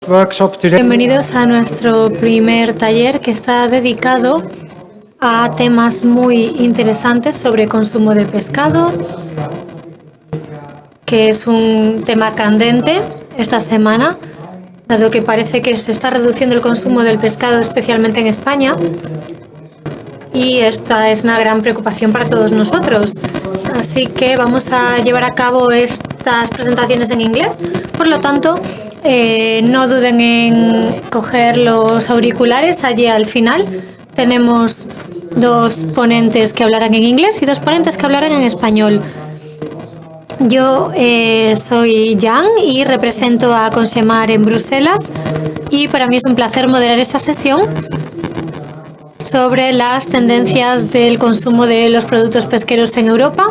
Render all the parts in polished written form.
workshop today. Bienvenidos a nuestro primer taller que está dedicado a temas muy interesantes sobre consumo de pescado, que es un tema candente esta semana, dado que parece que se está reduciendo el consumo del pescado, especialmente en España, y esta es una gran preocupación para todos nosotros. Así que vamos a llevar a cabo estas presentaciones en inglés, por lo tanto, no duden en coger los auriculares. Allí al final tenemos dos ponentes que hablarán en inglés y dos ponentes que hablarán en español. Yo soy Jan y represento a Consemar en Bruselas, y para mí es un placer moderar esta sesión sobre las tendencias del consumo de los productos pesqueros en Europa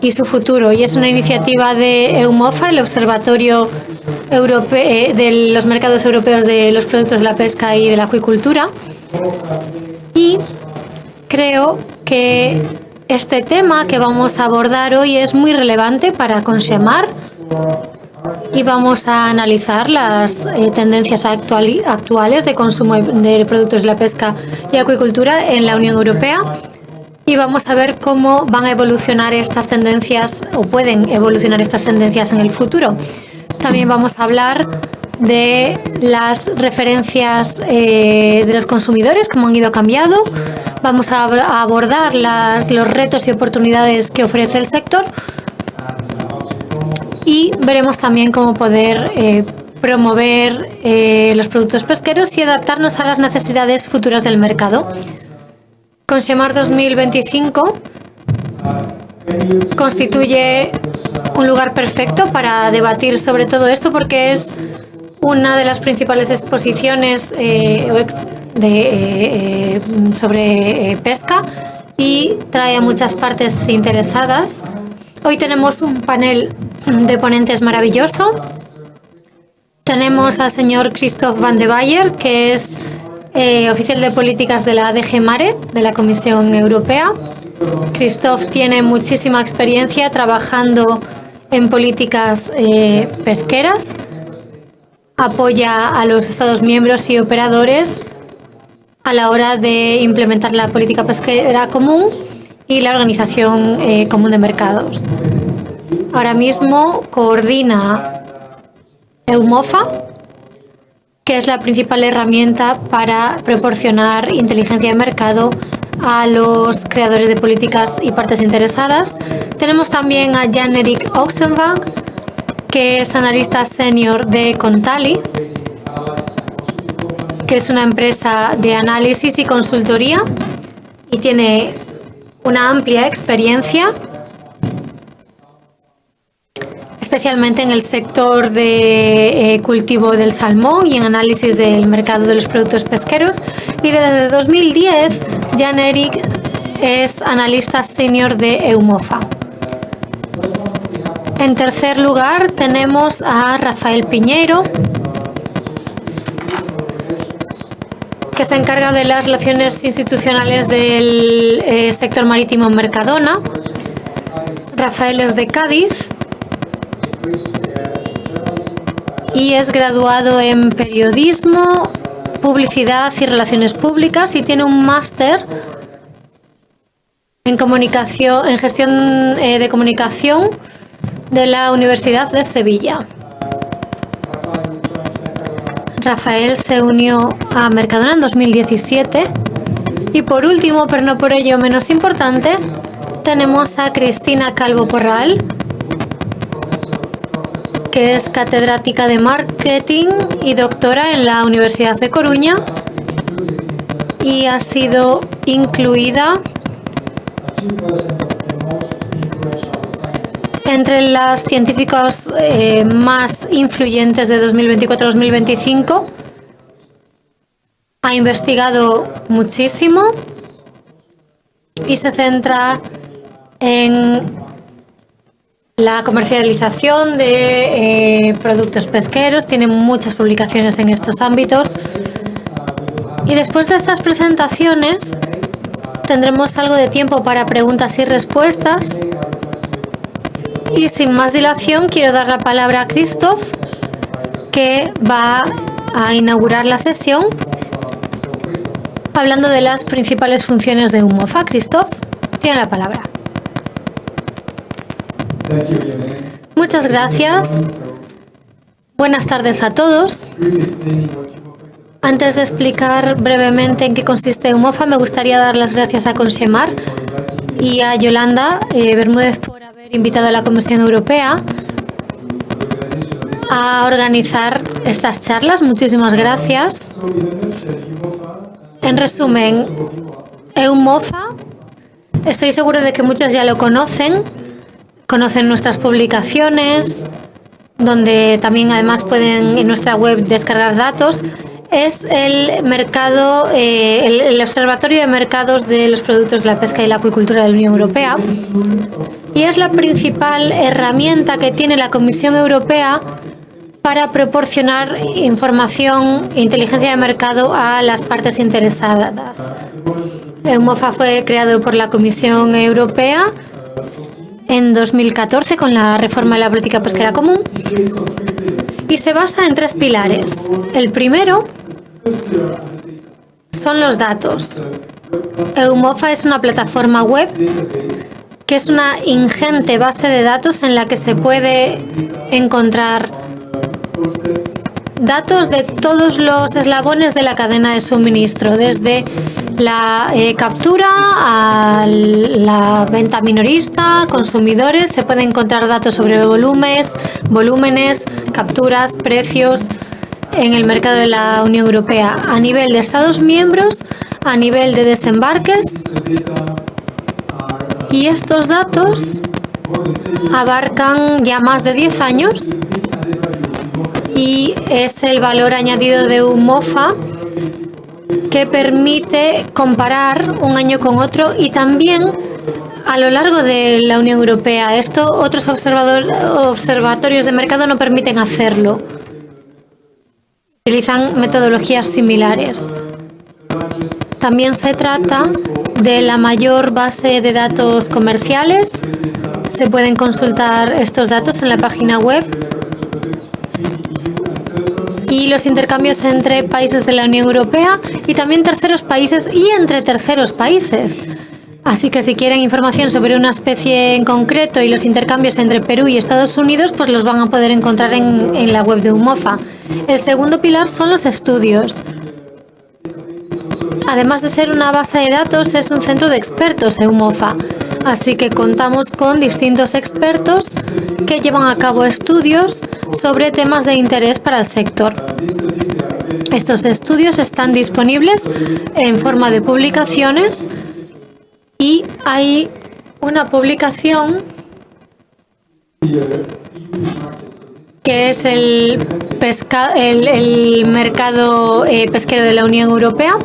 y su futuro. Y es una iniciativa de EUMOFA, el Observatorio Europeo de los Mercados Europeos de los Productos de la Pesca y de la Acuicultura. Y creo que este tema que vamos a abordar hoy es muy relevante para Consemar, y vamos a analizar las tendencias actuales de consumo de productos de la pesca y acuicultura en la Unión Europea, y vamos a ver cómo van a evolucionar estas tendencias o pueden evolucionar estas tendencias en el futuro. También vamos a hablar de las referencias de los consumidores, cómo han ido cambiando. Vamos a abordar los retos y oportunidades que ofrece el sector, y veremos también cómo poder promover los productos pesqueros y adaptarnos a las necesidades futuras del mercado. Consemar 2025 constituye un lugar perfecto para debatir sobre todo esto, porque es una de las principales exposiciones sobre pesca y trae a muchas partes interesadas. Hoy tenemos un panel de ponentes maravilloso. Tenemos al señor Christophe van de Bayer, que es oficial de políticas de la DG Mare, de la Comisión Europea. Christophe tiene muchísima experiencia trabajando en políticas pesqueras. Apoya a los Estados miembros y operadores a la hora de implementar la política pesquera común y la Organización Común de Mercados. Ahora mismo coordina EUMOFA, que es la principal herramienta para proporcionar inteligencia de mercado a los creadores de políticas y partes interesadas. Tenemos también a Jan-Erik Oxenbank, que es analista senior de Kontali, que es una empresa de análisis y consultoría y tiene una amplia experiencia, especialmente en el sector de cultivo del salmón y en análisis del mercado de los productos pesqueros. Y desde 2010, Jan-Erik es analista senior de EUMOFA. En tercer lugar, tenemos a Rafael Piñeiro, que se encarga de las relaciones institucionales del sector marítimo en Mercadona. Rafael es de Cádiz y es graduado en periodismo, publicidad y relaciones públicas, y tiene un máster en comunicación, en gestión de comunicación de la Universidad de Sevilla. Rafael se unió a Mercadona en 2017. Y por último, pero no por ello menos importante, tenemos a Cristina Calvo Porral, que es catedrática de marketing y doctora en la Universidad de Coruña, y ha sido incluida entre los científicos más influyentes de 2024-2025. Ha investigado muchísimo y se centra en la comercialización de productos pesqueros. Tiene muchas publicaciones en estos ámbitos. Y después de estas presentaciones tendremos algo de tiempo para preguntas y respuestas. Y sin más dilación, quiero dar la palabra a Christophe, que va a inaugurar la sesión hablando de las principales funciones de UMOFA. Christophe, tiene la palabra. Muchas gracias. Buenas tardes a todos. Antes de explicar brevemente en qué consiste UMOFA, me gustaría dar las gracias a Consemar y a Yolanda Bermúdez por haber invitado a la Comisión Europea a organizar estas charlas. Muchísimas gracias. En resumen, UMOFA, estoy seguro de que muchos ya lo conocen nuestras publicaciones, donde también además pueden en nuestra web descargar datos. Es el mercado, el Observatorio de Mercados de los Productos de la Pesca y la Acuicultura de la Unión Europea, y es la principal herramienta que tiene la Comisión Europea para proporcionar información e inteligencia de mercado a las partes interesadas. UMOFA fue creado por la Comisión Europea en 2014 con la reforma de la política pesquera común y se basa en 3 pilares. El primero son los datos. UMOFA es una plataforma web que es una ingente base de datos en la que se puede encontrar datos de todos los eslabones de la cadena de suministro, desde la captura a la venta minorista, consumidores. Se pueden encontrar datos sobre volúmenes, capturas, precios en el mercado de la Unión Europea a nivel de Estados miembros, a nivel de desembarques, y estos datos abarcan ya más de 10 años y es el valor añadido de UMOFA que permite comparar un año con otro y también a lo largo de la Unión Europea. Esto otros observatorios de mercado no permiten hacerlo. Utilizan metodologías similares. También se trata de la mayor base de datos comerciales. Se pueden consultar estos datos en la página web. Y los intercambios entre países de la Unión Europea y también terceros países y entre terceros países. Así que si quieren información sobre una especie en concreto y los intercambios entre Perú y Estados Unidos, pues los van a poder encontrar en la web de UMOFA. El segundo pilar son los estudios. Además de ser una base de datos, es un centro de expertos en UMOFA. Así que contamos con distintos expertos que llevan a cabo estudios sobre temas de interés para el sector. Estos estudios están disponibles en forma de publicaciones y hay una publicación que es el mercado pesquero de la Unión Europea,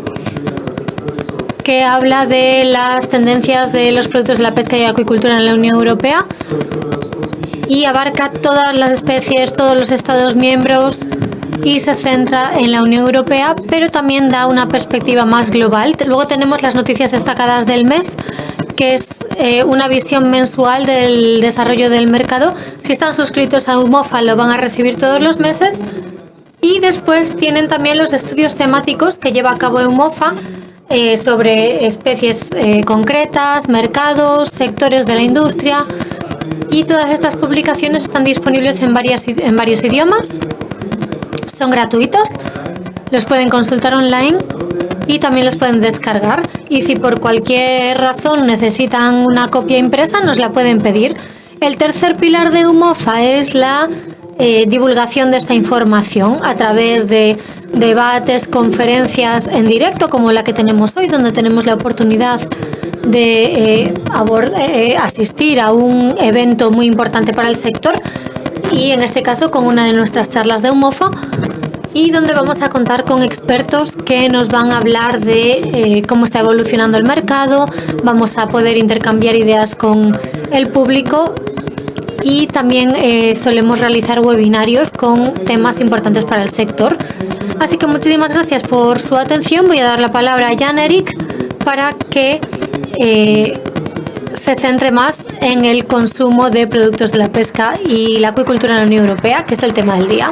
que habla de las tendencias de los productos de la pesca y acuicultura en la Unión Europea y abarca todas las especies, todos los Estados miembros y se centra en la Unión Europea, pero también da una perspectiva más global. Luego tenemos las noticias destacadas del mes, que es una visión mensual del desarrollo del mercado. Si están suscritos a UMOFA lo van a recibir todos los meses. Y después tienen también los estudios temáticos que lleva a cabo UMOFA sobre especies concretas, mercados, sectores de la industria. Y todas estas publicaciones están disponibles en varios idiomas. Son gratuitos, los pueden consultar online y también los pueden descargar. Y si por cualquier razón necesitan una copia impresa, nos la pueden pedir. El tercer pilar de UMOFA es la divulgación de esta información a través de debates, conferencias en directo como la que tenemos hoy, donde tenemos la oportunidad de asistir a un evento muy importante para el sector y en este caso con una de nuestras charlas de UMOFA, y donde vamos a contar con expertos que nos van a hablar de cómo está evolucionando el mercado. Vamos a poder intercambiar ideas con el público y también solemos realizar webinarios con temas importantes para el sector. Así que muchísimas gracias por su atención. Voy a dar la palabra a Jan-Erik para que se centre más en el consumo de productos de la pesca y la acuicultura en la Unión Europea, que es el tema del día.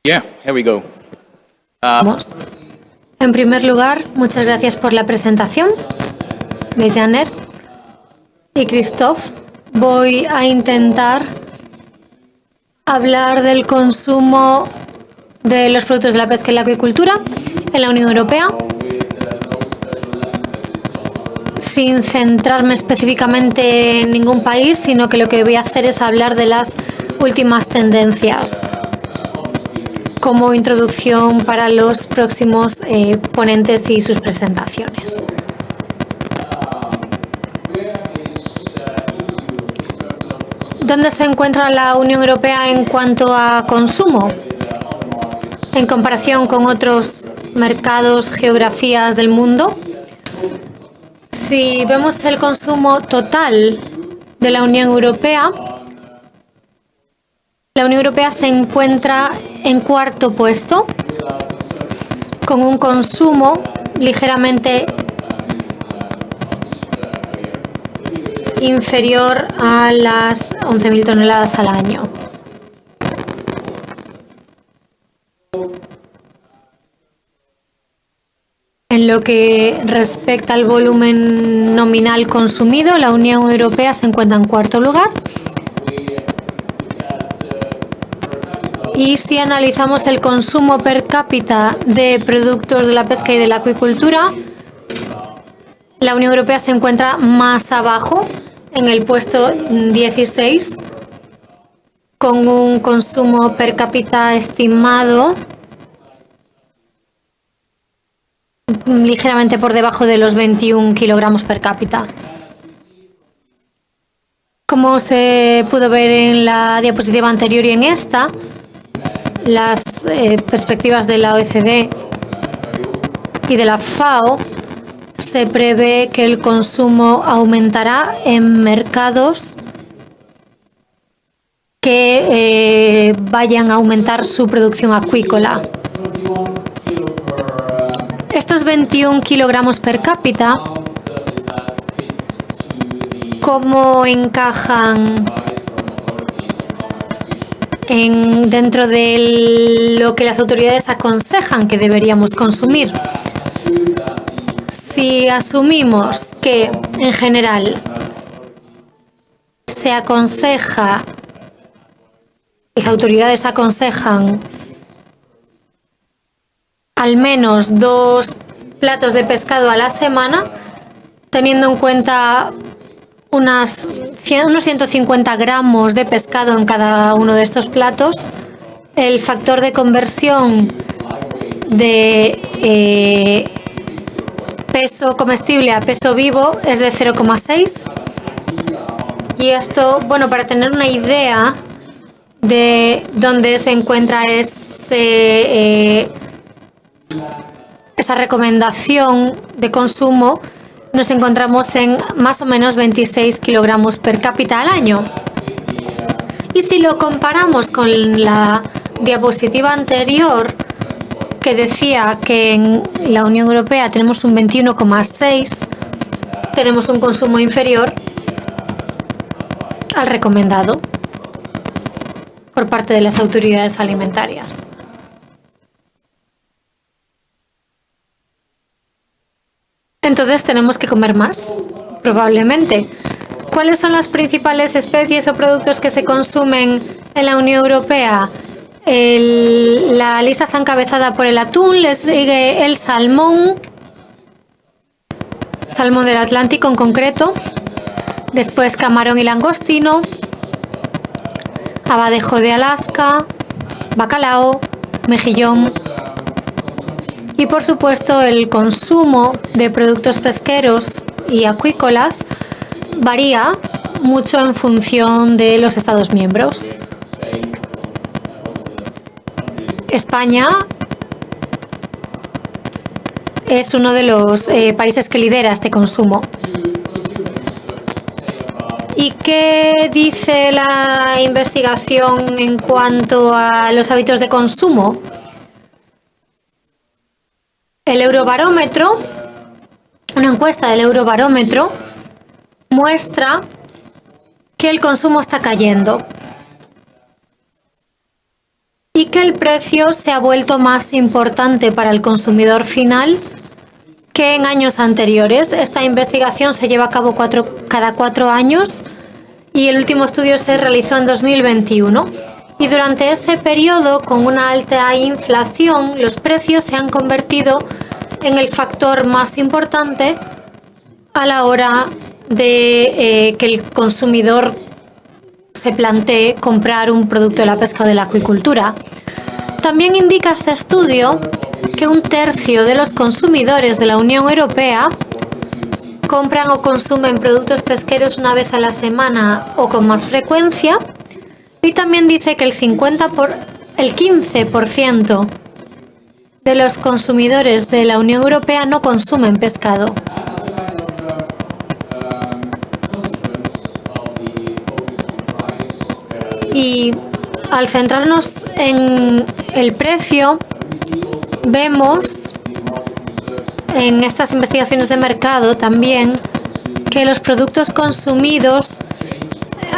Yeah, here we go. Vamos. En primer lugar, muchas gracias por la presentación de Janet y Christophe. Voy a intentar hablar del consumo de los productos de la pesca y la acuicultura en la Unión Europea, sin centrarme específicamente en ningún país, sino que lo que voy a hacer es hablar de las últimas tendencias como introducción para los próximos ponentes y sus presentaciones. ¿Dónde se encuentra la Unión Europea en cuanto a consumo? En comparación con otros mercados, geografías del mundo. Si vemos el consumo total de la Unión Europea se encuentra en cuarto puesto, con un consumo ligeramente inferior a las 11.000 toneladas al año. En lo que respecta al volumen nominal consumido, la Unión Europea se encuentra en cuarto lugar. Y si analizamos el consumo per cápita de productos de la pesca y de la acuicultura, la Unión Europea se encuentra más abajo, en el puesto 16, con un consumo per cápita estimado ligeramente por debajo de los 21 kilogramos per cápita. Como se pudo ver en la diapositiva anterior y en esta, las perspectivas de la OECD y de la FAO, se prevé que el consumo aumentará en mercados que vayan a aumentar su producción acuícola. Estos 21 kilogramos per cápita, ¿cómo encajan dentro de lo que las autoridades aconsejan que deberíamos consumir? Si asumimos que, en general, se aconseja, las autoridades aconsejan al menos 2 platos de pescado a la semana, teniendo en cuenta unos 150 gramos de pescado en cada uno de estos platos, el factor de conversión de peso comestible a peso vivo es de 0,6. Y esto, bueno, para tener una idea de dónde se encuentra esa recomendación de consumo, nos encontramos en más o menos 26 kilogramos per cápita al año. Y si lo comparamos con la diapositiva anterior, que decía que en la Unión Europea tenemos un 21,6, tenemos un consumo inferior al recomendado por parte de las autoridades alimentarias. Entonces tenemos que comer más, probablemente. ¿Cuáles son las principales especies o productos que se consumen en la Unión Europea? La lista está encabezada por el atún, le sigue el salmón del Atlántico en concreto, después camarón y langostino, abadejo de Alaska, bacalao, mejillón y, por supuesto, el consumo de productos pesqueros y acuícolas varía mucho en función de los Estados miembros. España es uno de los países que lidera este consumo. ¿Y qué dice la investigación en cuanto a los hábitos de consumo? El Eurobarómetro, una encuesta del Eurobarómetro, muestra que el consumo está cayendo. y que el precio se ha vuelto más importante para el consumidor final que en años anteriores. Esta investigación se lleva a cabo cada 4 años y el último estudio se realizó en 2021. Y durante ese periodo, con una alta inflación, los precios se han convertido en el factor más importante a la hora de que el consumidor se plantee comprar un producto de la pesca o de la acuicultura. También indica este estudio que 1/3 de los consumidores de la Unión Europea compran o consumen productos pesqueros una vez a la semana o con más frecuencia, y también dice que el 15% de los consumidores de la Unión Europea no consumen pescado. Y al centrarnos en el precio, vemos en estas investigaciones de mercado también que los productos consumidos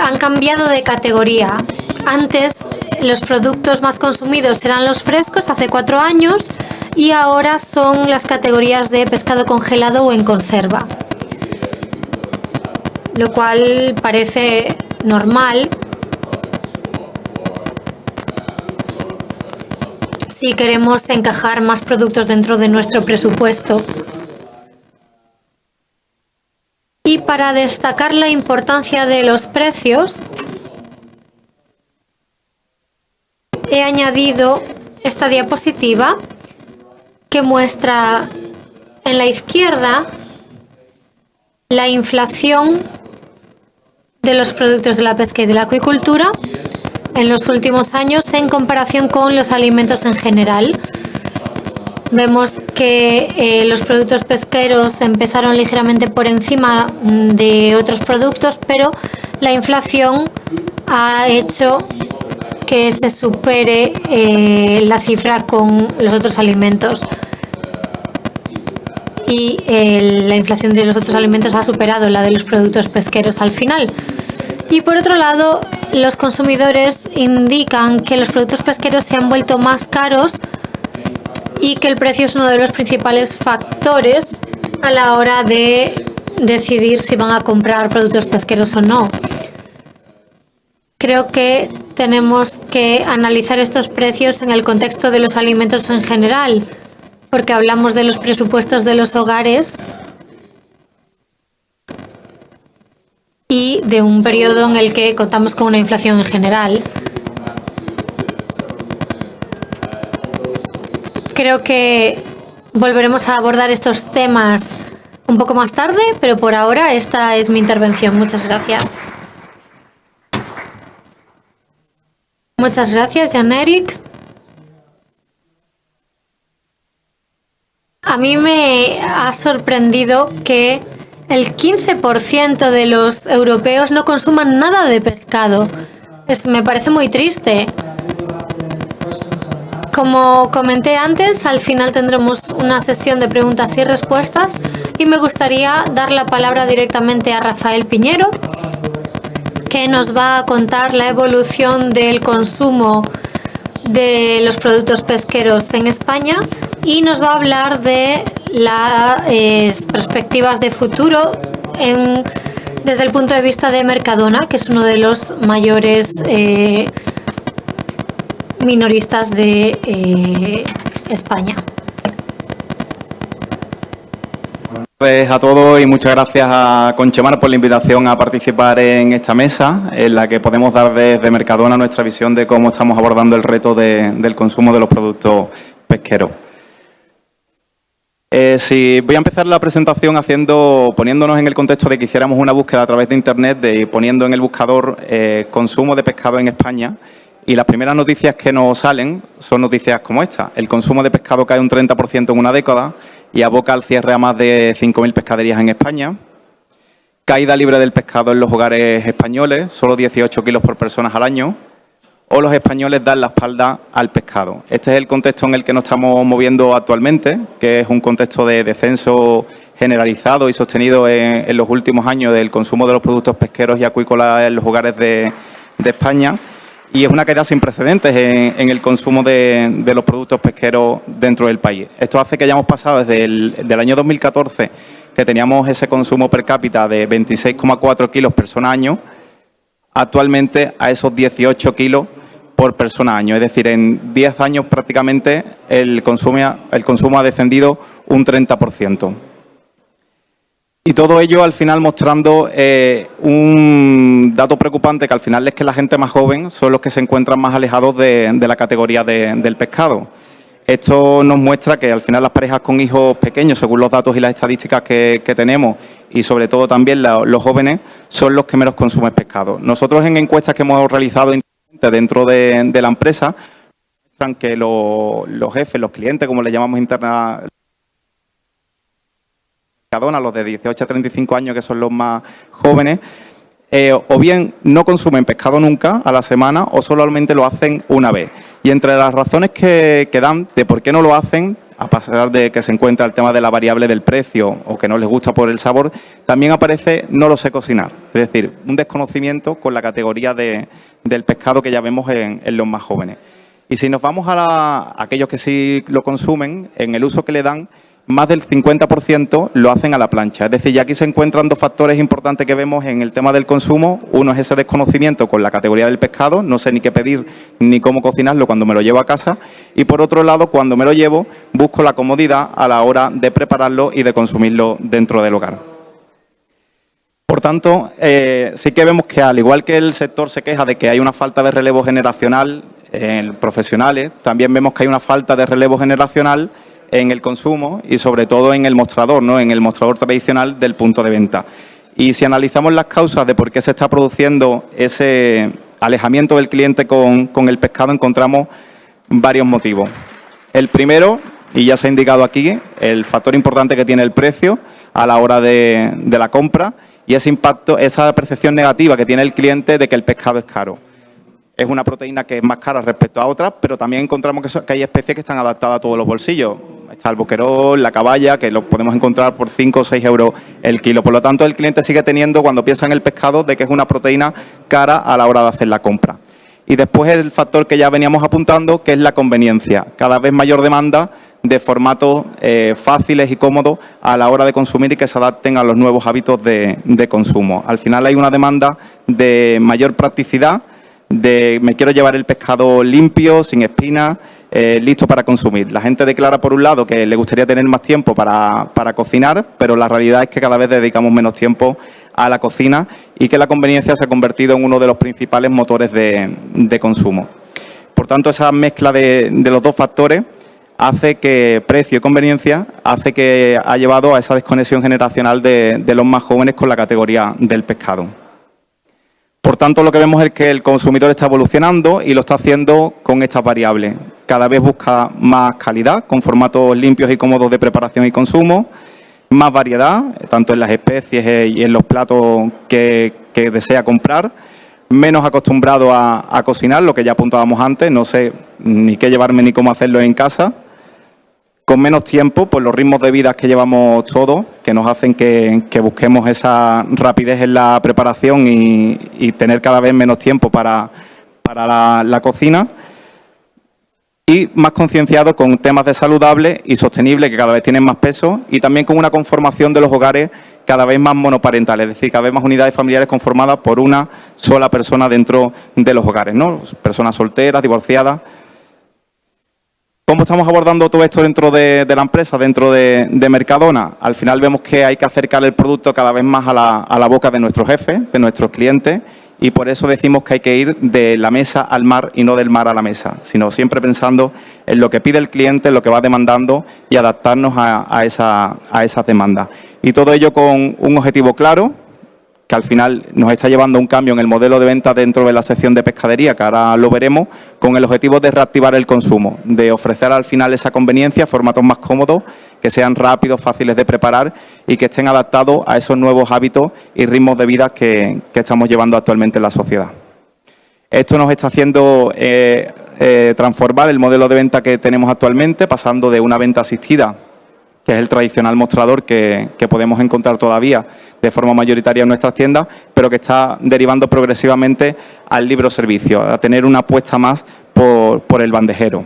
han cambiado de categoría. Antes los productos más consumidos eran los frescos hace 4 años y ahora son las categorías de pescado congelado o en conserva, lo cual parece normal si queremos encajar más productos dentro de nuestro presupuesto. Y para destacar la importancia de los precios, he añadido esta diapositiva que muestra en la izquierda la inflación de los productos de la pesca y de la acuicultura en los últimos años en comparación con los alimentos en general. Vemos que los productos pesqueros empezaron ligeramente por encima de otros productos, pero la inflación ha hecho que se supere la cifra con los otros alimentos. Y la inflación de los otros alimentos ha superado la de los productos pesqueros al final. Y por otro lado, los consumidores indican que los productos pesqueros se han vuelto más caros y que el precio es uno de los principales factores a la hora de decidir si van a comprar productos pesqueros o no. Creo que tenemos que analizar estos precios en el contexto de los alimentos en general, porque hablamos de los presupuestos de los hogares y de un periodo en el que contamos con una inflación en general. Creo que volveremos a abordar estos temas un poco más tarde, pero por ahora esta es mi intervención. Muchas gracias. Muchas gracias, Jan-Erik. A mí me ha sorprendido que el 15% de los europeos no consuman nada de pescado. Me parece muy triste. Como comenté antes, al final tendremos una sesión de preguntas y respuestas y me gustaría dar la palabra directamente a Rafael Piñero, que nos va a contar la evolución del consumo de los productos pesqueros en España y nos va a hablar de las perspectivas de futuro desde el punto de vista de Mercadona, que es uno de los mayores minoristas de España. Buenas tardes a todos y muchas gracias a Conchemar por la invitación a participar en esta mesa en la que podemos dar desde Mercadona nuestra visión de cómo estamos abordando el reto del consumo de los productos pesqueros. Voy a empezar la presentación poniéndonos en el contexto de que hiciéramos una búsqueda a través de Internet y poniendo en el buscador consumo de pescado en España. Y las primeras noticias que nos salen son noticias como esta. El consumo de pescado cae un 30% en una década y aboca al cierre a más de 5.000 pescaderías en España. Caída libre del pescado en los hogares españoles, solo 18 kilos por persona al año. O los españoles dan la espalda al pescado. Este es el contexto en el que nos estamos moviendo actualmente, que es un contexto de descenso generalizado y sostenido en los últimos años del consumo de los productos pesqueros y acuícolas en los hogares de España. y es una caída sin precedentes en el consumo de los productos pesqueros dentro del país. Esto hace que hayamos pasado desde el año 2014, que teníamos ese consumo per cápita de 26,4 kilos persona año, actualmente a esos 18 kilos por persona año. Es decir, en 10 años prácticamente el consumo ha descendido un 30%. Y todo ello al final mostrando un dato preocupante, que al final es que la gente más joven son los que se encuentran más alejados de la categoría del pescado. Esto nos muestra que al final las parejas con hijos pequeños, según los datos y las estadísticas que tenemos, y sobre todo también los jóvenes, son los que menos consumen pescado. Nosotros en encuestas que hemos realizado dentro de la empresa, muestran que los jefes, los clientes, como le llamamos interna, los de 18 a 35 años, que son los más jóvenes, o bien no consumen pescado nunca a la semana o solamente lo hacen una vez. Y entre las razones que dan de por qué no lo hacen, a pesar de que se encuentra el tema de la variable del precio o que no les gusta por el sabor, también aparece no lo sé cocinar. Es decir, un desconocimiento con la categoría del pescado que ya vemos en los más jóvenes. Y si nos vamos a aquellos que sí lo consumen, en el uso que le dan, más del 50% lo hacen a la plancha. Es decir, ya aquí se encuentran dos factores importantes que vemos en el tema del consumo. Uno es ese desconocimiento con la categoría del pescado, no sé ni qué pedir ni cómo cocinarlo cuando me lo llevo a casa. Y por otro lado, cuando me lo llevo, busco la comodidad a la hora de prepararlo y de consumirlo dentro del hogar. Por tanto, sí que vemos que al igual que el sector se queja de que hay una falta de relevo generacional en profesionales, también vemos que hay una falta de relevo generacional en el consumo y sobre todo en el mostrador, ¿no? En el mostrador tradicional del punto de venta. Y si analizamos las causas de por qué se está produciendo ese alejamiento del cliente con el pescado, encontramos varios motivos. El primero, y ya se ha indicado aquí, el factor importante que tiene el precio a la hora de la compra y ese impacto, esa percepción negativa que tiene el cliente de que el pescado es caro. Es una proteína que es más cara respecto a otras, pero también encontramos que hay especies que están adaptadas a todos los bolsillos. Está el boquerón, la caballa, que los podemos encontrar por 5 o 6 euros el kilo. Por lo tanto, el cliente sigue teniendo, cuando piensa en el pescado, de que es una proteína cara a la hora de hacer la compra. Y después el factor que ya veníamos apuntando, que es la conveniencia. Cada vez mayor demanda de formatos fáciles y cómodos a la hora de consumir y que se adapten a los nuevos hábitos de consumo. Al final hay una demanda de mayor practicidad, de me quiero llevar el pescado limpio, sin espinas, listo para consumir. La gente declara, por un lado, que le gustaría tener más tiempo para cocinar, pero la realidad es que cada vez dedicamos menos tiempo a la cocina y que la conveniencia se ha convertido en uno de los principales motores de consumo. Por tanto, esa mezcla de los dos factores hace que precio y conveniencia hace que ha llevado a esa desconexión generacional de los más jóvenes con la categoría del pescado. Por tanto, lo que vemos es que el consumidor está evolucionando y lo está haciendo con estas variables. Cada vez busca más calidad, con formatos limpios y cómodos de preparación y consumo, más variedad, tanto en las especies y en los platos que desea comprar, menos acostumbrado a cocinar, lo que ya apuntábamos antes, no sé ni qué llevarme ni cómo hacerlo en casa, con menos tiempo, por los ritmos de vida que llevamos todos, que nos hacen que busquemos esa rapidez en la preparación y tener cada vez menos tiempo para la cocina, y más concienciados con temas de saludable y sostenible, que cada vez tienen más peso, y también con una conformación de los hogares cada vez más monoparentales, es decir, cada vez más unidades familiares conformadas por una sola persona dentro de los hogares, ¿no? Personas solteras, divorciadas. ¿Cómo estamos abordando todo esto dentro de la empresa, dentro de Mercadona? Al final vemos que hay que acercar el producto cada vez más a la boca de nuestros jefes, de nuestros clientes, y por eso decimos que hay que ir de la mesa al mar y no del mar a la mesa, sino siempre pensando en lo que pide el cliente, en lo que va demandando y adaptarnos a esas demandas. Y todo ello con un objetivo claro, que al final nos está llevando a un cambio en el modelo de venta dentro de la sección de pescadería, que ahora lo veremos, con el objetivo de reactivar el consumo, de ofrecer al final esa conveniencia, formatos más cómodos, que sean rápidos, fáciles de preparar y que estén adaptados a esos nuevos hábitos y ritmos de vida que estamos llevando actualmente en la sociedad. Esto nos está haciendo transformar el modelo de venta que tenemos actualmente, pasando de una venta asistida, que es el tradicional mostrador que podemos encontrar todavía de forma mayoritaria en nuestras tiendas, pero que está derivando progresivamente al libro-servicio, a tener una apuesta más por el bandejero.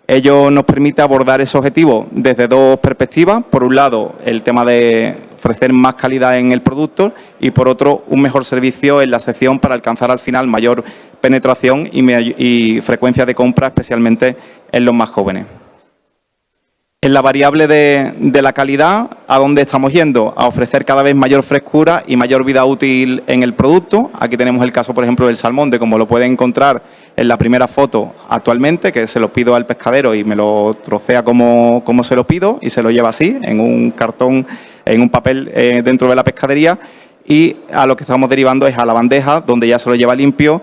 Ello nos permite abordar ese objetivo desde dos perspectivas. Por un lado, el tema de ofrecer más calidad en el producto y, por otro, un mejor servicio en la sección para alcanzar al final mayor penetración y frecuencia de compra, especialmente en los más jóvenes. En la variable de la calidad, ¿a dónde estamos yendo? A ofrecer cada vez mayor frescura y mayor vida útil en el producto. Aquí tenemos el caso, por ejemplo, del salmón, de cómo lo pueden encontrar en la primera foto actualmente, que se lo pido al pescadero y me lo trocea como se lo pido y se lo lleva así, en un cartón, en un papel dentro de la pescadería. Y a lo que estamos derivando es a la bandeja, donde ya se lo lleva limpio,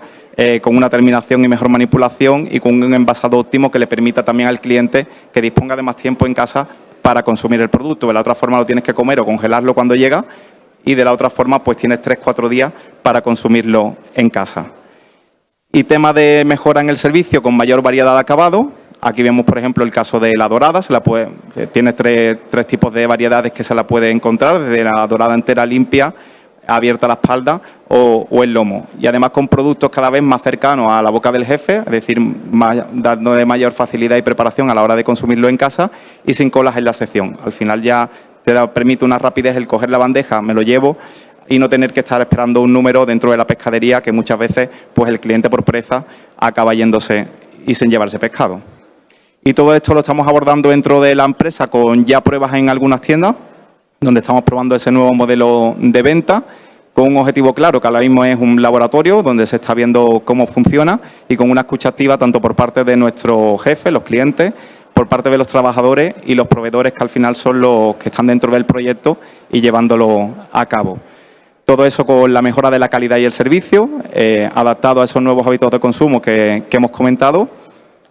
con una terminación y mejor manipulación y con un envasado óptimo que le permita también al cliente que disponga de más tiempo en casa para consumir el producto. De la otra forma lo tienes que comer o congelarlo cuando llega y de la otra forma pues tienes 3-4 días para consumirlo en casa. Y tema de mejora en el servicio con mayor variedad de acabado. Aquí vemos, por ejemplo, el caso de la dorada. Tienes tres tipos de variedades que se la puede encontrar, desde la dorada entera limpia, abierta a la espalda o el lomo. Y además con productos cada vez más cercanos a la boca del jefe, es decir, dándole mayor facilidad y preparación a la hora de consumirlo en casa y sin colas en la sección. Al final ya te permite una rapidez el coger la bandeja, me lo llevo y no tener que estar esperando un número dentro de la pescadería que muchas veces pues el cliente por pereza acaba yéndose y sin llevarse pescado. Y todo esto lo estamos abordando dentro de la empresa con ya pruebas en algunas tiendas, donde estamos probando ese nuevo modelo de venta con un objetivo claro, que ahora mismo es un laboratorio donde se está viendo cómo funciona y con una escucha activa tanto por parte de nuestros jefes, los clientes, por parte de los trabajadores y los proveedores, que al final son los que están dentro del proyecto y llevándolo a cabo. Todo eso con la mejora de la calidad y el servicio, adaptado a esos nuevos hábitos de consumo que hemos comentado,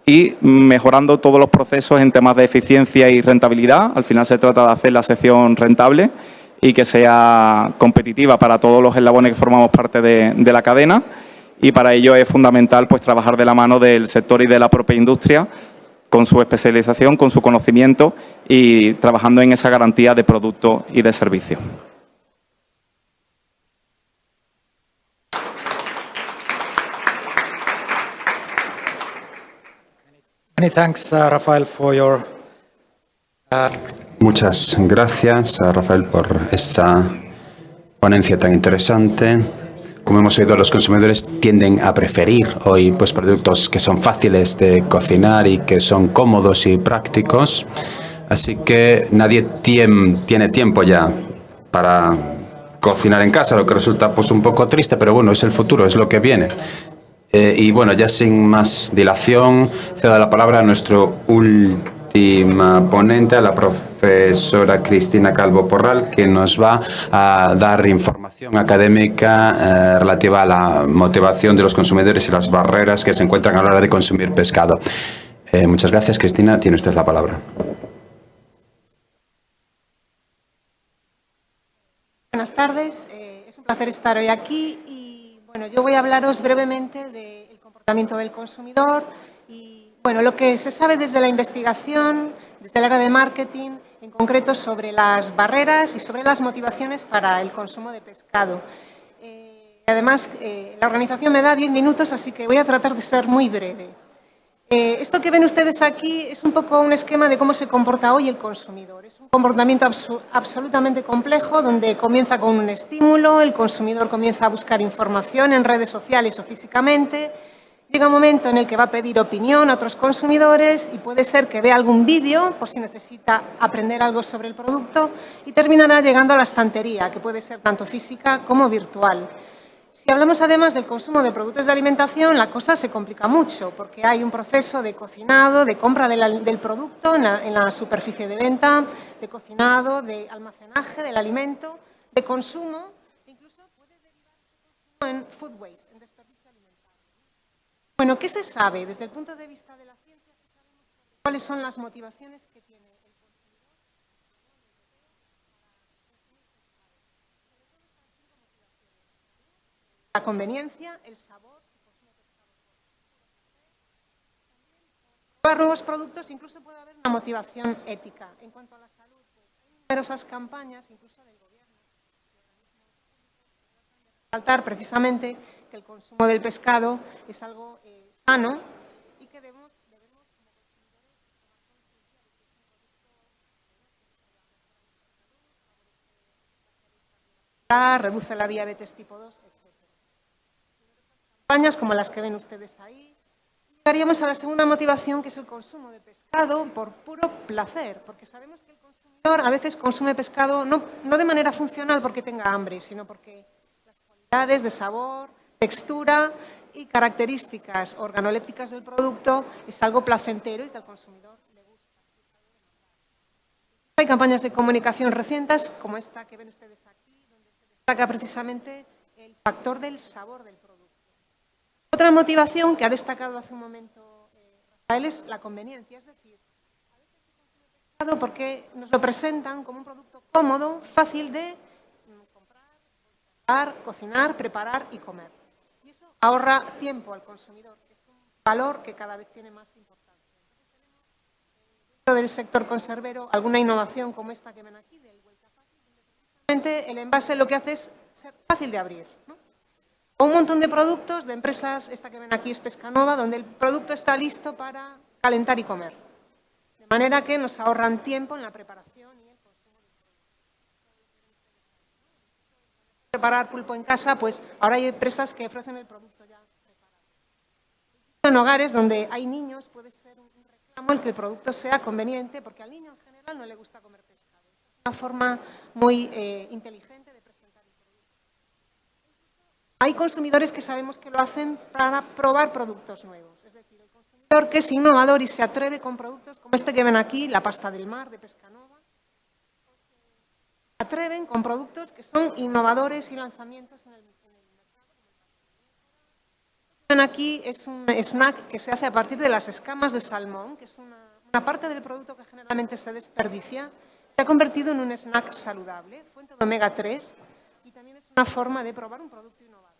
y mejorando todos los procesos en temas de eficiencia y rentabilidad. Al final se trata de hacer la sección rentable y que sea competitiva para todos los eslabones que formamos parte de la cadena, y para ello es fundamental pues trabajar de la mano del sector y de la propia industria con su especialización, con su conocimiento y trabajando en esa garantía de producto y de servicio. Many thanks, Rafael, for your... Muchas gracias a Rafael por esta ponencia tan interesante. Como hemos oído, los consumidores tienden a preferir hoy pues, productos que son fáciles de cocinar y que son cómodos y prácticos. Así que nadie tiene tiempo ya para cocinar en casa, lo que resulta pues, un poco triste, pero bueno, es el futuro, es lo que viene. Y bueno, ya sin más dilación, cedo la palabra a nuestro última ponente, a la profesora Cristina Calvo Porral, que nos va a dar información académica relativa a la motivación de los consumidores y las barreras que se encuentran a la hora de consumir pescado. Muchas gracias, Cristina. Tiene usted la palabra. Buenas tardes. Es un placer estar hoy aquí y bueno, yo voy a hablaros brevemente del comportamiento del consumidor y bueno, lo que se sabe desde la investigación, desde el área de marketing, en concreto sobre las barreras y sobre las motivaciones para el consumo de pescado. Además, la organización me da 10 minutos, así que voy a tratar de ser muy breve. Esto que ven ustedes aquí es un poco un esquema de cómo se comporta hoy el consumidor. Es un comportamiento absolutamente complejo, donde comienza con un estímulo, el consumidor comienza a buscar información en redes sociales o físicamente, llega un momento en el que va a pedir opinión a otros consumidores y puede ser que vea algún vídeo por si necesita aprender algo sobre el producto y terminará llegando a la estantería, que puede ser tanto física como virtual. Si hablamos además del consumo de productos de alimentación, la cosa se complica mucho porque hay un proceso de cocinado, de compra del producto en la superficie de venta, de cocinado, de almacenaje del alimento, de consumo, e incluso puede derivar en food waste, en desperdicio alimentario. Bueno, ¿qué se sabe desde el punto de vista de la ciencia? ¿Qué sabemos sobre cuáles son las motivaciones que tiene el consumidor? La conveniencia, el sabor, si consume pescado por probar nuevos productos, incluso puede haber una motivación ética. En cuanto a la salud, pues numerosas campañas, incluso del gobierno, resaltar precisamente que el consumo del pescado es algo sano y que debemos reduce la diabetes tipo 2, etc. Campañas como las que ven ustedes ahí. Llegaríamos a la segunda motivación, que es el consumo de pescado por puro placer, porque sabemos que el consumidor a veces consume pescado no de manera funcional porque tenga hambre, sino porque las cualidades de sabor, textura y características organolépticas del producto es algo placentero y que al consumidor le gusta. Hay campañas de comunicación recientes, como esta que ven ustedes aquí, donde se destaca precisamente el factor del sabor del producto. Otra motivación que ha destacado hace un momento Rafael es la conveniencia, es decir, a veces se consume pescado porque nos lo presentan como un producto cómodo, fácil de comprar, cocinar, preparar y comer. Y eso ahorra tiempo al consumidor, que es un valor que cada vez tiene más importancia. Entonces tenemos dentro del sector conservero alguna innovación como esta que ven aquí, del vuelta fácil, donde precisamente el envase lo que hace es ser fácil de abrir, ¿no? O un montón de productos de empresas, esta que ven aquí es Pescanova, donde el producto está listo para calentar y comer. De manera que nos ahorran tiempo en la preparación y el consumo del producto. Preparar pulpo en casa, pues ahora hay empresas que ofrecen el producto ya preparado. En hogares donde hay niños puede ser un reclamo el que el producto sea conveniente, porque al niño en general no le gusta comer pescado. Es una forma muy inteligente de presentar el producto. Hay consumidores que sabemos que lo hacen para probar productos nuevos. Es decir, el consumidor que es innovador y se atreve con productos como este que ven aquí, la pasta del mar de Pescanova. Se atreven con productos que son innovadores y lanzamientos en el mercado. Lo que ven aquí es un snack que se hace a partir de las escamas de salmón, que es una parte del producto que generalmente se desperdicia. Se ha convertido en un snack saludable, fuente de omega 3, y también es una forma de probar un producto innovador.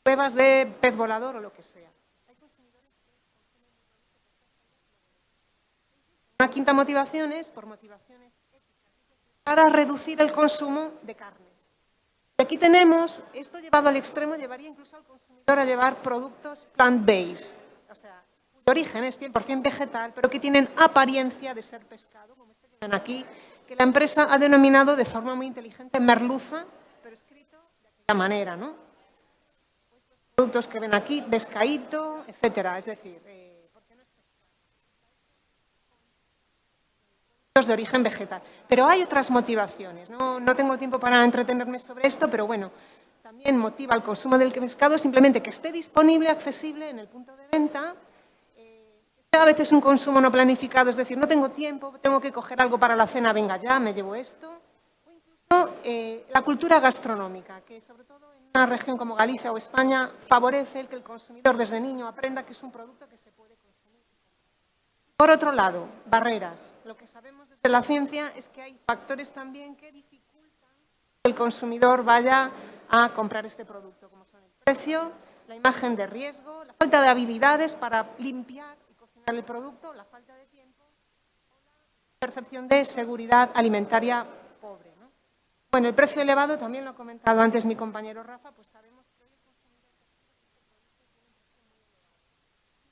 Pruebas de pez volador o lo que sea. Una quinta motivación es por motivaciones éticas, para reducir el consumo de carne. Y aquí tenemos, esto llevado al extremo, llevaría incluso al consumidor a llevar productos plant-based, o sea, cuyo origen es 100% vegetal, pero que tienen apariencia de ser pescado, como este que ven aquí, que la empresa ha denominado de forma muy inteligente merluza, pero escrito de aquella manera, ¿no? Productos que ven aquí, pescadito, etcétera. Es decir, ¿por qué no es productos de origen vegetal? Pero hay otras motivaciones. No tengo tiempo para entretenerme sobre esto, pero bueno, también motiva el consumo del pescado simplemente que esté disponible, accesible en el punto de venta. A veces un consumo no planificado, es decir, no tengo tiempo, tengo que coger algo para la cena, venga ya, me llevo esto. O incluso la cultura gastronómica, que sobre todo una región como Galicia o España favorece el que el consumidor desde niño aprenda que es un producto que se puede consumir. Por otro lado, barreras. Lo que sabemos desde la ciencia es que hay factores también que dificultan que el consumidor vaya a comprar este producto, como son el precio, la imagen de riesgo, la falta de habilidades para limpiar y cocinar el producto, la falta de tiempo o la percepción de seguridad alimentaria pobre. Bueno, el precio elevado, también lo ha comentado antes mi compañero Rafa, pues sabemos que hoy el consumidor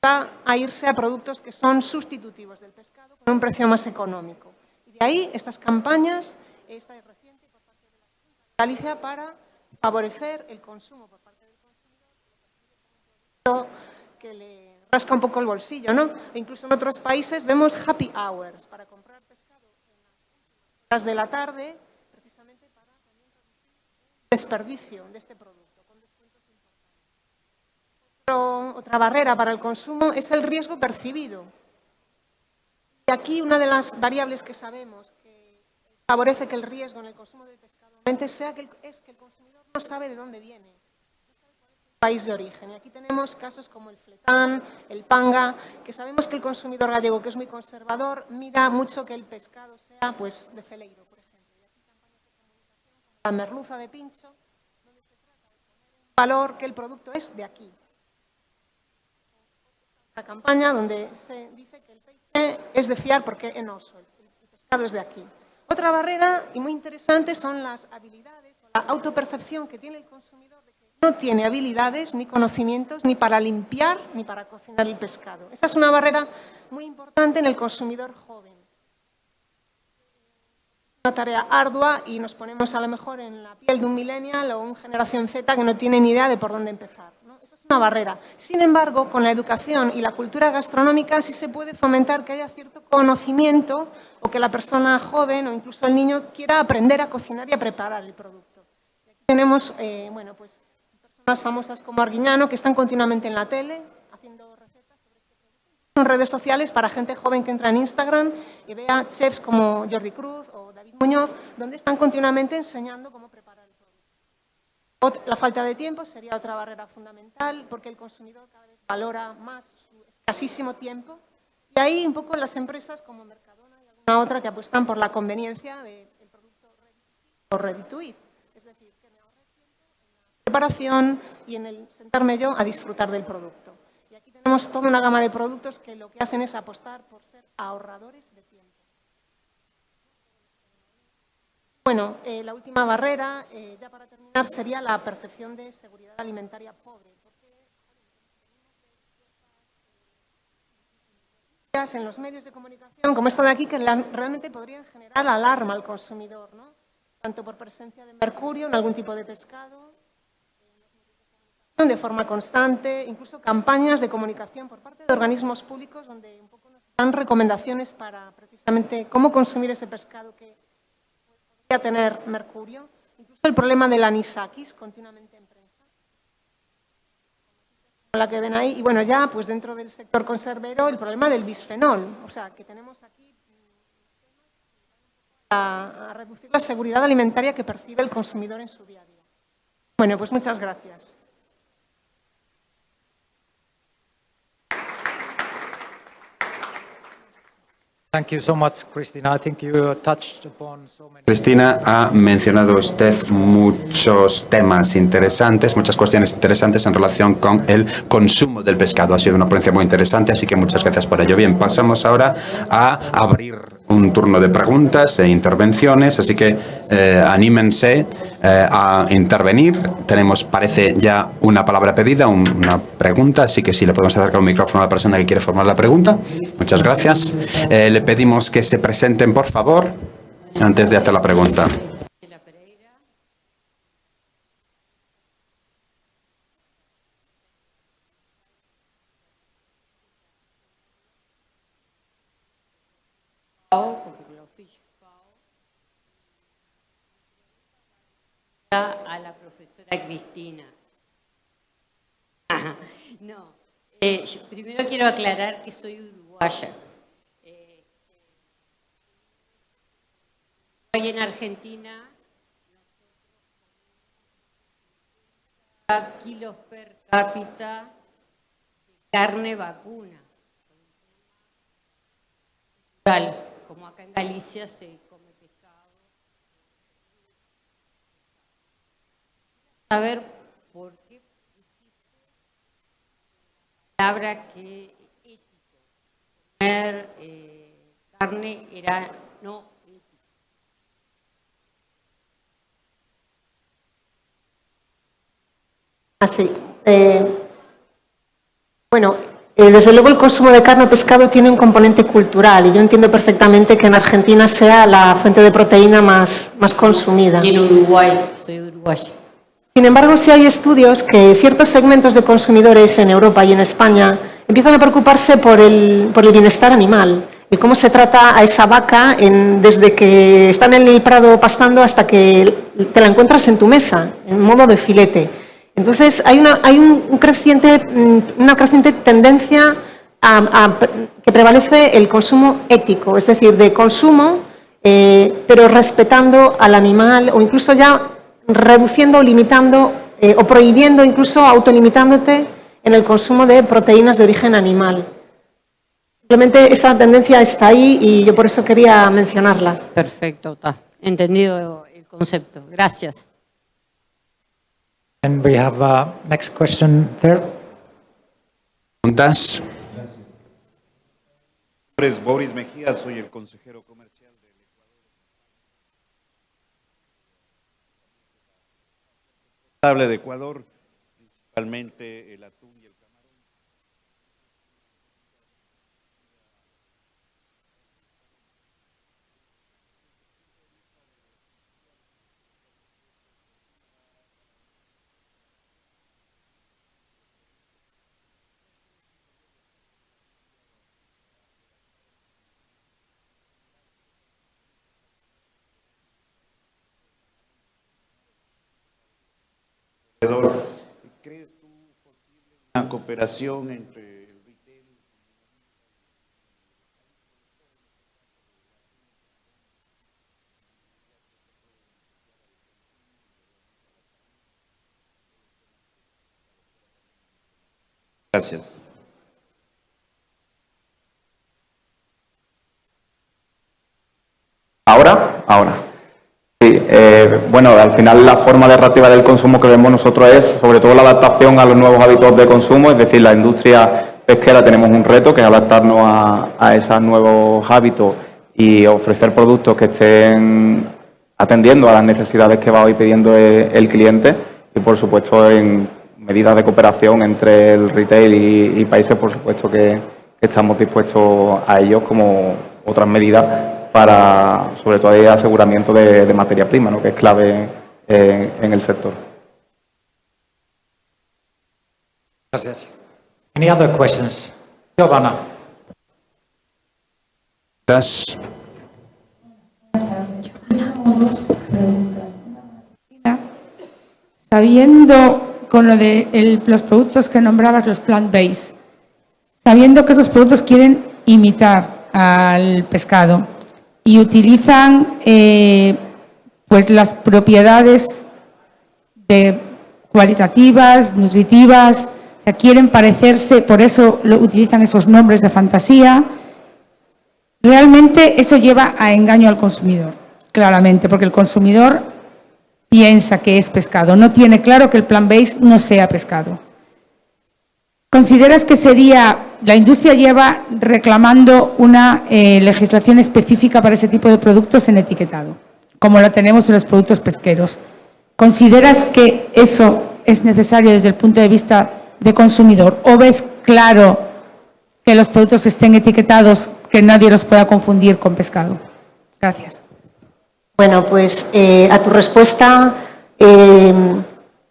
va a irse a productos que son sustitutivos del pescado con un precio más económico. Y de ahí estas campañas, esta es reciente por parte de la Junta de Galicia para favorecer el consumo por parte del consumidor que le rasca un poco el bolsillo, ¿no? E incluso en otros países vemos happy hours para comprar pescado en las últimas horas de la tarde, desperdicio de este producto, con descuentos importantes. Otra barrera para el consumo es el riesgo percibido. Y aquí una de las variables que sabemos que favorece que el riesgo en el consumo del pescado aumente es que el consumidor no sabe de dónde viene, no sabe cuál es el país de origen. Y aquí tenemos casos como el fletán, el panga, que sabemos que el consumidor gallego, que es muy conservador, mira mucho que el pescado sea pues de Celeiro, por ejemplo. La merluza de Pincho, donde se trata de poner en valor que el producto es de aquí. La campaña donde se dice que el peixe es de fiar porque es noso. El pescado pescado es de aquí. Otra barrera, y muy interesante, son las habilidades, o la autopercepción que tiene el consumidor de que no tiene habilidades ni conocimientos ni para limpiar ni para cocinar el pescado. Esa es una barrera muy importante en el consumidor joven. Una tarea ardua y nos ponemos a lo mejor en la piel de un millennial o un generación Z que no tiene ni idea de por dónde empezar, ¿no? Eso es una barrera. Sin embargo, con la educación y la cultura gastronómica sí se puede fomentar que haya cierto conocimiento o que la persona joven o incluso el niño quiera aprender a cocinar y a preparar el producto. Y aquí tenemos bueno, pues, personas famosas como Arguiñano que están continuamente en la tele haciendo recetas sobre este producto. En redes sociales para gente joven que entra en Instagram y vea chefs como Jordi Cruz o David Muñoz, donde están continuamente enseñando cómo preparar el producto. La falta de tiempo sería otra barrera fundamental, porque el consumidor cada vez valora más su escasísimo tiempo. Y ahí un poco las empresas como Mercadona y alguna otra que apuestan por la conveniencia del producto ready to eat. Es decir, que me ahorre tiempo en la preparación y en el sentarme yo a disfrutar del producto. Y aquí tenemos toda una gama de productos que lo que hacen es apostar por ser ahorradores de tiempo. Bueno, la última barrera, ya para terminar, sería la percepción de seguridad alimentaria pobre. Porque en los medios de comunicación, como esta de aquí, que realmente podrían generar alarma al consumidor, ¿no? Tanto por presencia de mercurio en algún tipo de pescado, de forma constante, incluso campañas de comunicación por parte de organismos públicos donde un poco nos dan recomendaciones para precisamente cómo consumir ese pescado que podría tener mercurio. Incluso el problema del anisakis continuamente en prensa, como la que ven ahí. Y bueno, ya pues dentro del sector conservero el problema del bisfenol. O sea, que tenemos aquí a reducir la seguridad alimentaria que percibe el consumidor en su día a día. Bueno, pues muchas gracias. Thank you so much, Cristina. I think you touched upon so many. Cristina, ha mencionado usted muchos temas interesantes, muchas cuestiones interesantes en relación con el consumo del pescado. Ha sido una ponencia muy interesante, así que muchas gracias por ello. Bien, pasamos ahora a abrir un turno de preguntas e intervenciones, así que anímense a intervenir. Tenemos, parece, ya una palabra pedida, una pregunta, así que si le podemos acercar un micrófono a la persona que quiere formar la pregunta. Muchas gracias. Le pedimos que se presenten, por favor, antes de hacer la pregunta. A la profesora Cristina. No, primero quiero aclarar que soy uruguaya. Hoy en Argentina, kilos per cápita de carne vacuna. Como acá en Galicia se come pescado. Saber por qué pusiste la palabra que ético. Comer carne era no ético. Así. Bueno, desde luego el consumo de carne o pescado tiene un componente cultural y yo entiendo perfectamente que en Argentina sea la fuente de proteína más consumida. Y en Uruguay, soy uruguaya. Sin embargo, sí hay estudios que ciertos segmentos de consumidores en Europa y en España empiezan a preocuparse por el bienestar animal y cómo se trata a esa vaca desde que está en el prado pastando hasta que te la encuentras en tu mesa, en modo de filete. Entonces, hay una creciente tendencia que prevalece el consumo ético, es decir, de consumo, pero respetando al animal o incluso ya reduciendo, limitando o prohibiendo, incluso autolimitándote en el consumo de proteínas de origen animal. Simplemente esa tendencia está ahí y yo por eso quería mencionarla. Perfecto, está entendido el concepto. Gracias. And we have next question there. ¿Preguntas? Mi nombre es Boris Mejía, soy el consejero comercial del de Ecuador, principalmente el atún y el camarón. ¿Crees tú posible una cooperación entre el retail? Gracias. Ahora. Sí, bueno, al final la forma de reactivar el consumo que vemos nosotros es sobre todo la adaptación a los nuevos hábitos de consumo, es decir, la industria pesquera tenemos un reto que es adaptarnos a esos nuevos hábitos y ofrecer productos que estén atendiendo a las necesidades que va hoy pidiendo el cliente y, por supuesto, en medidas de cooperación entre el retail y países, por supuesto que estamos dispuestos a ellos como otras medidas para, sobre todo, el aseguramiento de materia prima, ¿no?, que es clave en el sector. Gracias. Any other questions? Giovanna. Sabiendo con lo de los productos que nombrabas, los plant-based, sabiendo que esos productos quieren imitar al pescado y utilizan pues las propiedades cualitativas, nutritivas, o sea, quieren parecerse, por eso utilizan esos nombres de fantasía. Realmente eso lleva a engaño al consumidor, claramente, porque el consumidor piensa que es pescado, no tiene claro que el plant-based no sea pescado. ¿Consideras que la industria lleva reclamando una legislación específica para ese tipo de productos en etiquetado, como lo tenemos en los productos pesqueros? ¿Consideras que eso es necesario desde el punto de vista de consumidor? ¿O ves claro que los productos estén etiquetados, que nadie los pueda confundir con pescado? Gracias. Bueno, pues a tu respuesta,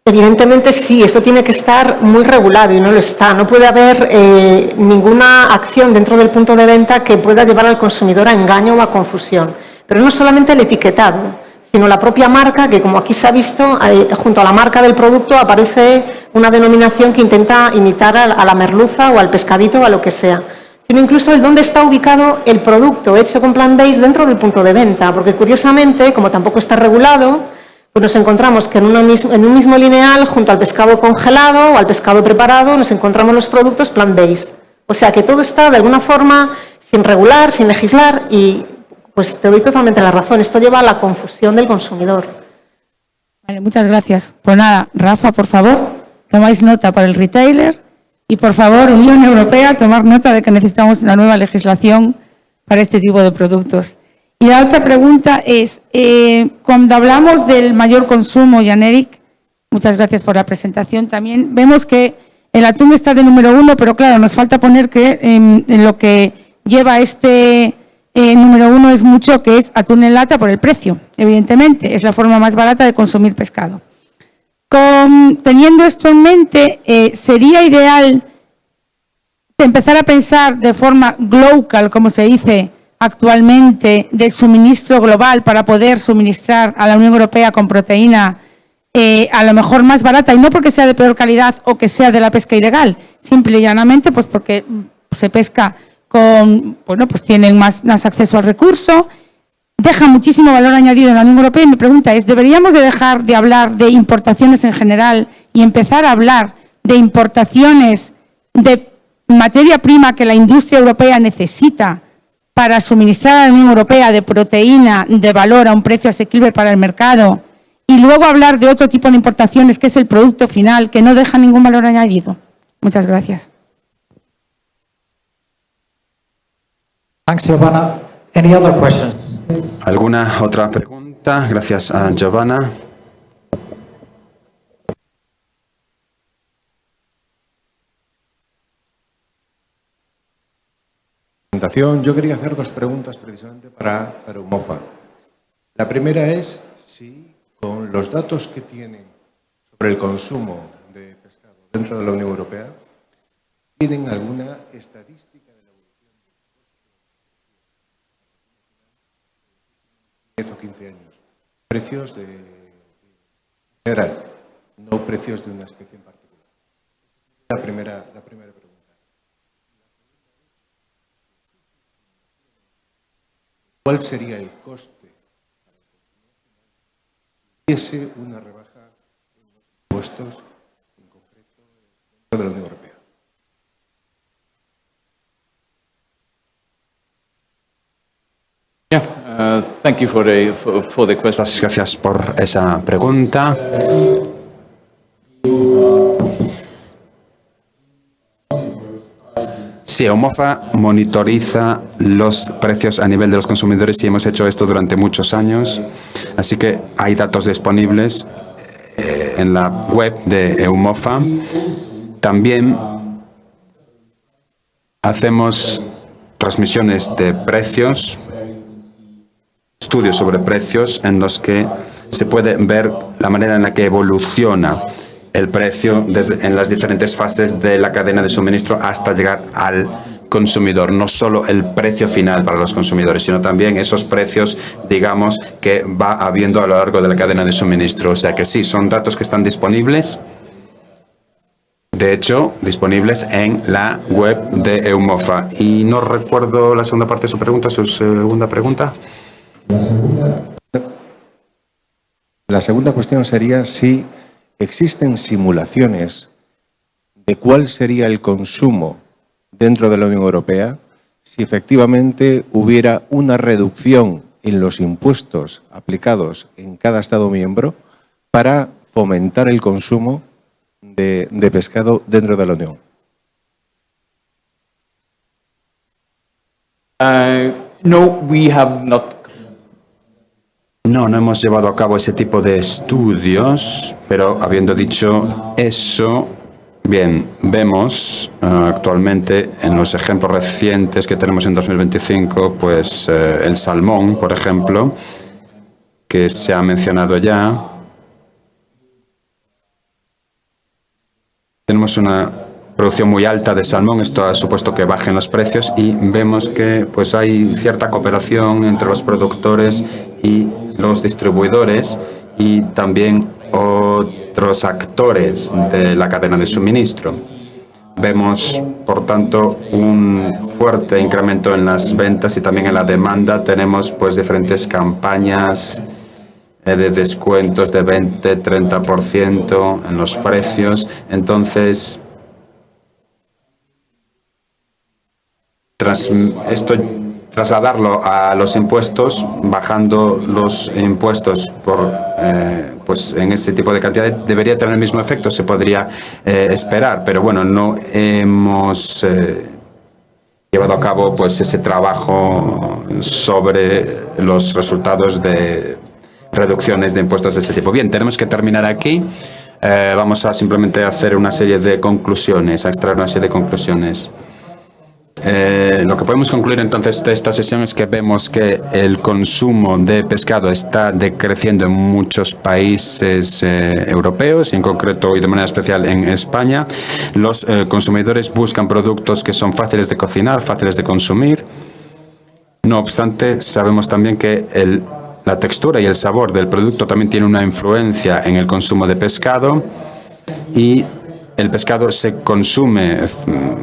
evidentemente sí, eso tiene que estar muy regulado y no lo está. No puede haber ninguna acción dentro del punto de venta que pueda llevar al consumidor a engaño o a confusión. Pero no solamente el etiquetado, sino la propia marca, que como aquí se ha visto, junto a la marca del producto aparece una denominación que intenta imitar a la merluza o al pescadito o a lo que sea. Sino incluso el dónde está ubicado el producto hecho con plant-based dentro del punto de venta, porque curiosamente, como tampoco está regulado, pues nos encontramos que en un mismo lineal, junto al pescado congelado o al pescado preparado, nos encontramos los productos plant-based. O sea que todo está de alguna forma sin regular, sin legislar y pues te doy totalmente la razón. Esto lleva a la confusión del consumidor. Vale, muchas gracias. Pues nada, Rafa, por favor, tomáis nota para el retailer. Y, por favor, Unión Europea, tomar nota de que necesitamos una nueva legislación para este tipo de productos. Y la otra pregunta es, cuando hablamos del mayor consumo, Jan-Erik, muchas gracias por la presentación, también vemos que el atún está de número 1, pero claro, nos falta poner que en lo que lleva este número 1 es mucho, que es atún en lata por el precio, evidentemente, es la forma más barata de consumir pescado. Teniendo esto en mente, sería ideal empezar a pensar de forma global, como se dice actualmente, de suministro global para poder suministrar a la Unión Europea con proteína a lo mejor más barata, y no porque sea de peor calidad o que sea de la pesca ilegal, simple y llanamente pues porque se pesca pues tienen más acceso al recurso. Deja muchísimo valor añadido en la Unión Europea y mi pregunta es, ¿deberíamos de dejar de hablar de importaciones en general y empezar a hablar de importaciones de materia prima que la industria europea necesita para suministrar a la Unión Europea de proteína de valor a un precio asequible para el mercado y luego hablar de otro tipo de importaciones que es el producto final que no deja ningún valor añadido? Muchas gracias. Thanks, Giovanna. Any other questions? ¿Alguna otra pregunta? Gracias a Giovanna. presentación. Yo quería hacer dos preguntas precisamente para EUMOFA. La primera es si con los datos que tienen sobre el consumo de pescado dentro de la Unión Europea, ¿tienen alguna estadística de la evolución de 10 o 15 años? Precios de general, no precios de una especie en particular. La primera pregunta. ¿Cuál sería el coste para el consumidor final si hubiese una rebaja en los impuestos, en concreto dentro de la Unión Europea? Thank you for the question. Muchas gracias por esa pregunta. Sí, EUMOFA monitoriza los precios a nivel de los consumidores y hemos hecho esto durante muchos años. Así que hay datos disponibles en la web de EUMOFA. También hacemos transmisiones de precios, estudios sobre precios en los que se puede ver la manera en la que evoluciona el precio en las diferentes fases de la cadena de suministro hasta llegar al consumidor. No solo el precio final para los consumidores, sino también esos precios, digamos, que va habiendo a lo largo de la cadena de suministro. O sea que sí, son datos que están disponibles. De hecho, disponibles en la web de EUMOFA. Y no recuerdo la segunda parte de su pregunta, su segunda pregunta. La segunda cuestión sería si existen simulaciones de cuál sería el consumo dentro de la Unión Europea si efectivamente hubiera una reducción en los impuestos aplicados en cada Estado miembro para fomentar el consumo de pescado dentro de la Unión. No, we have not. No hemos llevado a cabo ese tipo de estudios, pero habiendo dicho eso, bien, vemos actualmente en los ejemplos recientes que tenemos en 2025, pues el salmón, por ejemplo, que se ha mencionado ya. Tenemos una producción muy alta de salmón, esto ha supuesto que bajen los precios y vemos que pues hay cierta cooperación entre los productores y los distribuidores y también otros actores de la cadena de suministro. Vemos, por tanto, un fuerte incremento en las ventas y también en la demanda. Tenemos pues diferentes campañas de descuentos de 20-30% en los precios. Entonces, trasladarlo a los impuestos, bajando los impuestos por pues en ese tipo de cantidades, debería tener el mismo efecto, se podría esperar, pero bueno, no hemos llevado a cabo pues ese trabajo sobre los resultados de reducciones de impuestos de ese tipo. Bien, tenemos que terminar aquí. Vamos a simplemente hacer una serie de conclusiones, a extraer una serie de conclusiones. Lo que podemos concluir entonces de esta sesión es que vemos que el consumo de pescado está decreciendo en muchos países europeos, y en concreto y de manera especial en España. Los consumidores buscan productos que son fáciles de cocinar, fáciles de consumir. No obstante, sabemos también que la textura y el sabor del producto también tiene una influencia en el consumo de pescado, y el pescado se consume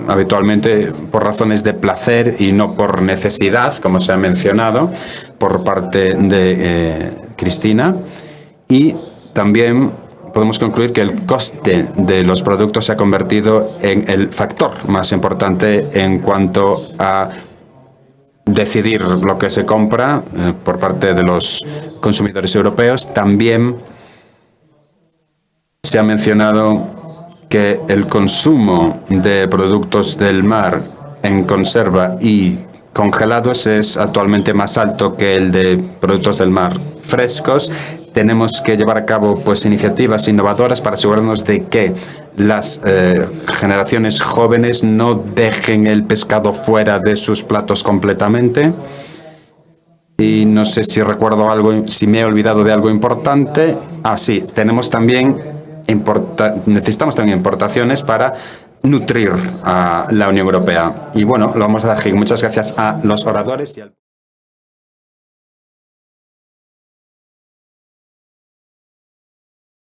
habitualmente por razones de placer y no por necesidad, como se ha mencionado por parte de Cristina. Y también podemos concluir que el coste de los productos se ha convertido en el factor más importante en cuanto a decidir lo que se compra por parte de los consumidores europeos. También se ha mencionado que el consumo de productos del mar en conserva y congelados es actualmente más alto que el de productos del mar frescos. tenemos que llevar a cabo pues iniciativas innovadoras para asegurarnos de que las generaciones jóvenes no dejen el pescado fuera de sus platos completamente. Y no sé si recuerdo algo, si me he olvidado de algo importante. Sí, tenemos también necesitamos también importaciones para nutrir a la Unión Europea. Y bueno, lo vamos a dejar. Muchas gracias a los oradores y al